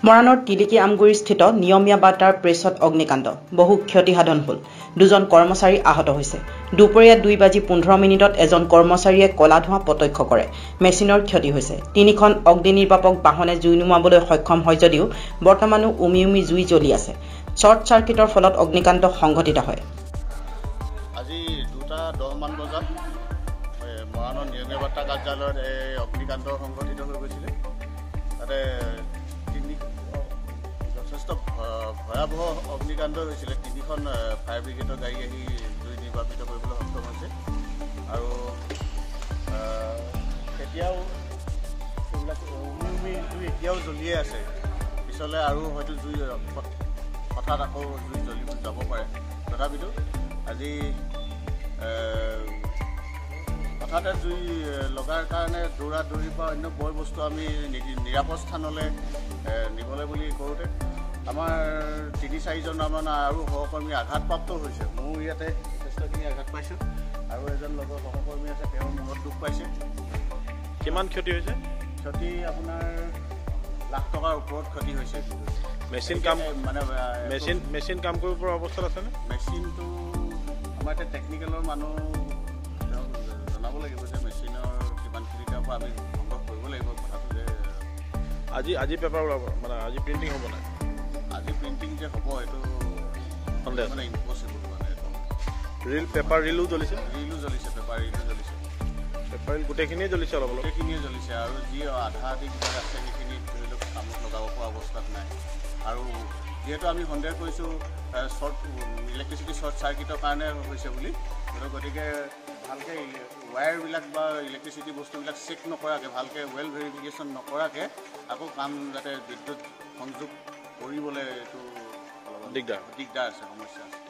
মৰাণৰ তিলিকি আমগুৰিস্থিত নিয়মীয়া বাটাৰ প্ৰেছত অগ্নিকাণ্ড বহু ক্ষতিসাধন হ'ল দুজন কৰ্মচাৰী আহত হৈছে দুপৰীয়া 2:15 এজন কৰ্মচাৰীয়ে কলা ধোঁৱা প্ৰত্যক্ষ কৰে মেচিনৰ ক্ষতি হৈছে তিনিখন অগ্নিনিৰ্বাপক বাহনে জুই নুমাবলৈ সক্ষম হয় যদিও বৰ্তমানো উমি জুই জ্বলি আছে শ্বৰ্ট চাৰ্কিটৰ ফলত অগ্নিকাণ্ড সংঘটিত হয় আজি 2:10 মান বজাত মৰাণৰ নিয়মীয়া বাৰ্তা কাৰ্যালয়ত এই অগ্নিকাণ্ড সংঘটিত হৈ গৈছিল তাতে যথেষ্ট ভয়াৱহ অগ্নিকাণ্ড হৈছিল তিনিখন ফায়াৰ ব্ৰিগেডৰ গাড়ী আহি জুই নিৰ্বাপিত কৰিবলৈ সক্ষম হৈছে আৰু এতিয়াও এইবিলাক জুই এতিয়াও জ্বলিয়ে আছে পিছলৈ আৰু হয়তো জুই হঠাৎ আকৌ জুই জ্বলি যাব পাৰে তথাপিতো আজি হঠাতে জুই লগাৰ কাৰণে দৌৰা দৌৰিৰ পৰা অন্য বয় বস্তু আমি নিৰাপদ স্থানলৈ নিবলৈ বুলি কৰোঁতে আমাৰ 3-4জনমান আৰু সহকৰ্মী আঘাতপ্ৰাপ্ত হৈছে মোৰ ইয়াতে যথেষ্টখিনি আঘাত পাইছোঁ আৰু এজন লগৰ সহকৰ্মী আছে তেওঁ মূৰত দুখ পাইছে কিমান ক্ষতি হৈছে ক্ষতি আপোনাৰ লাখ টকাৰ ওপৰত ক্ষতি হৈছে মেচিন কাম মানে মেচিন কাম কৰিব পৰা অৱস্থাত আছেনে মেচিনটো আমাৰ এতিয়া টেকনিকেলৰ মানুহ তেওঁ জনাব লাগিব যে মেচিনৰ কিমানখিনি তাৰ পৰা আমি সংগ্ৰহ কৰিব লাগিব কথাটো যে আজি পেপাৰ ওলাব মানে আজি প্ৰিণ্টিং হ'ব নাই আজি প্ৰিণ্টিং যে হ'ব এইটো সন্দেহ মানে ইম্পচিবল মানে পেপাৰ ৰিলো জ্বলিছে পেপাৰ ৰিলো জ্বলিছে পেপাৰ ৰিল গোটেইখিনিয়ে জ্বলিছে অলপ গোটেইখিনিয়ে জ্বলিছে আৰু যি আধা আধি কিবা আছে সেইখিনি ধৰি লওক কামত লগাব পৰা অৱস্থাত নাই আৰু যিহেতু আমি সন্দেহ কৰিছোঁ ইলেক্ট্ৰিচিটি শ্বৰ্ট চাৰ্কিটৰ কাৰণে হৈছে বুলি গতিকে ভালকৈ ৱায়াৰবিলাক বা ইলেক্ট্ৰিচিটি বস্তুবিলাক চেক নকৰাকৈ ভালকৈ ৱেল ভেৰিফিকেশ্যন নকৰাকৈ আকৌ কাম যাতে বিদ্যুৎ সংযোগ কৰিবলৈ এইটো দিগদাৰ আছে সমস্যা আছে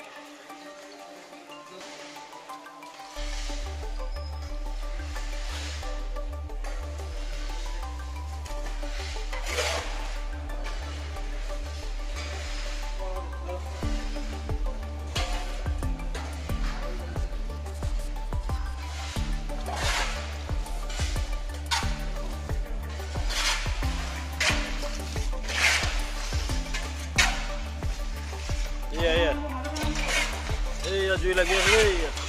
জুই লাগি আছে